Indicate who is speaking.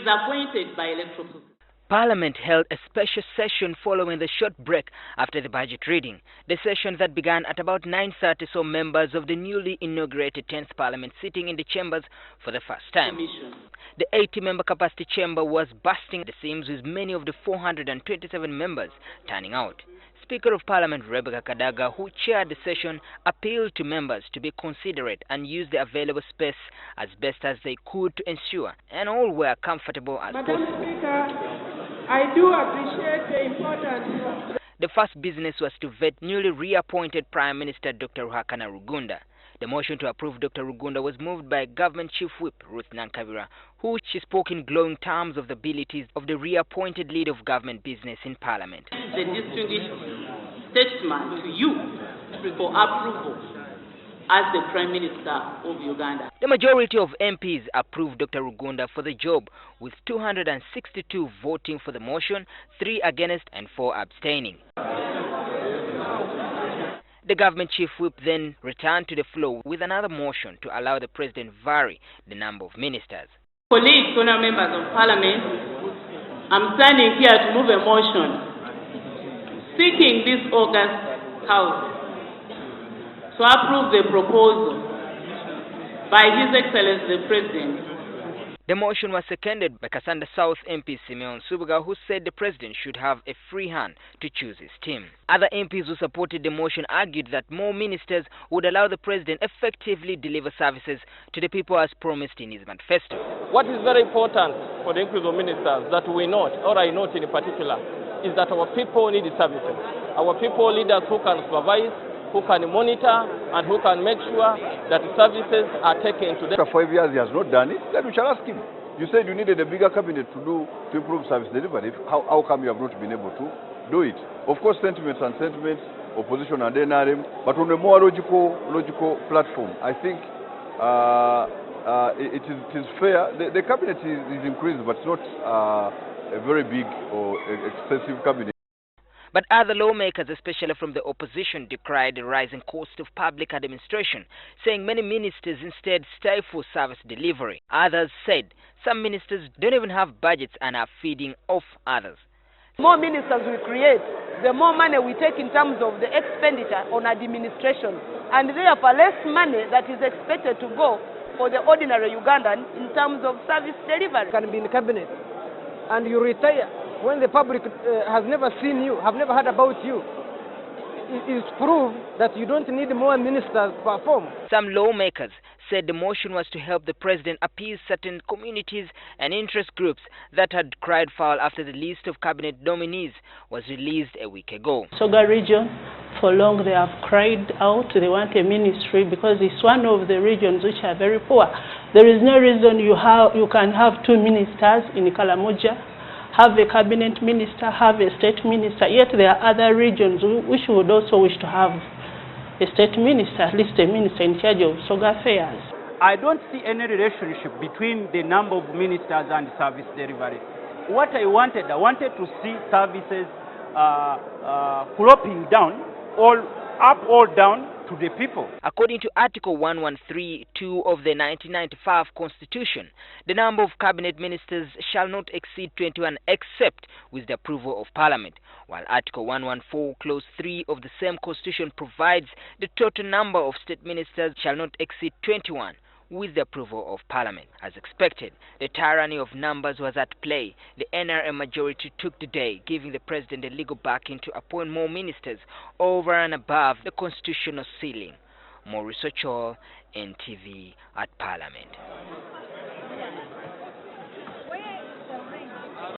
Speaker 1: appointed by electoral process.
Speaker 2: Parliament held a special session following the short break after the budget reading. The session that began at about 9:30 saw members of the newly inaugurated 10th Parliament sitting in the chambers for the first time. The 80-member capacity chamber was bursting at the seams, with many of the 427 members turning out. Speaker of Parliament Rebecca Kadaga, who chaired the session, appealed to members to be considerate and use the available space as best as they could to ensure and all were comfortable as possible.
Speaker 3: Madam Speaker, I do appreciate the importance.
Speaker 2: The first business was to vet newly reappointed Prime Minister Dr. Ruhakana Rugunda. The motion to approve Dr. Rugunda was moved by Government Chief Whip Ruth Nankabira, who she spoke in glowing terms of the abilities of the reappointed leader of government business in Parliament.
Speaker 1: The distinguished statement to you for approval as the Prime Minister of Uganda.
Speaker 2: The majority of MPs approved Dr. Rugunda for the job, with 262 voting for the motion, 3 against and 4 abstaining. The government chief whip then returned to the floor with another motion to allow the president vary the number of ministers.
Speaker 1: Colleagues, honourable members of Parliament, I'm standing here to move a motion seeking this August House to approve the proposal by His Excellency the President.
Speaker 2: The motion was seconded by Kasanda South MP Simeon Subuga, who said the president should have a free hand to choose his team. Other MPs who supported the motion argued that more ministers would allow the president effectively deliver services to the people as promised in his manifesto.
Speaker 4: What is very important for the increase of ministers that we note, or I note in particular, is that our people need services. Our people leaders who can supervise, who can monitor, and who can make sure that the services are taken to them.
Speaker 5: After 5 years he has not done it, then we shall ask him. You said you needed a bigger cabinet to improve service delivery. How come you have not been able to do it? Of course, sentiments, opposition and NRM, but on a more logical platform. I think it is fair. The cabinet is increased, but it's not a very big or excessive cabinet.
Speaker 2: But other lawmakers, especially from the opposition, decried the rising cost of public administration, saying many ministers instead stifle service delivery. Others said some ministers don't even have budgets and are feeding off others.
Speaker 3: The more ministers we create, the more money we take in terms of the expenditure on administration, and therefore less money that is expected to go for the ordinary Ugandan in terms of service delivery.
Speaker 6: You can be in cabinet and you retire when the public has never seen you, have never heard about you. It is proof that you don't need more ministers to perform.
Speaker 2: Some lawmakers said the motion was to help the president appease certain communities and interest groups that had cried foul after the list of cabinet nominees was released a week ago.
Speaker 7: Soga region, for long they have cried out, they want a ministry because it's one of the regions which are very poor. There is no reason you can have 2 ministers in Kalamoja, have a cabinet minister, have a state minister, yet there are other regions which would also wish to have a state minister, at least a minister in charge of Soga affairs.
Speaker 8: I don't see any relationship between the number of ministers and service delivery. What I wanted to see services flopping down, all up or down to the people.
Speaker 2: According to Article 1132 of the 1995 Constitution, the number of cabinet ministers shall not exceed 21 except with the approval of Parliament, while Article 114 Clause 3 of the same Constitution provides the total number of state ministers shall not exceed 21 with the approval of Parliament. As expected, the tyranny of numbers was at play. The NRM majority took the day, giving the president the legal backing to appoint more ministers over and above the constitutional ceiling. Maurice Ochol, NTV at Parliament.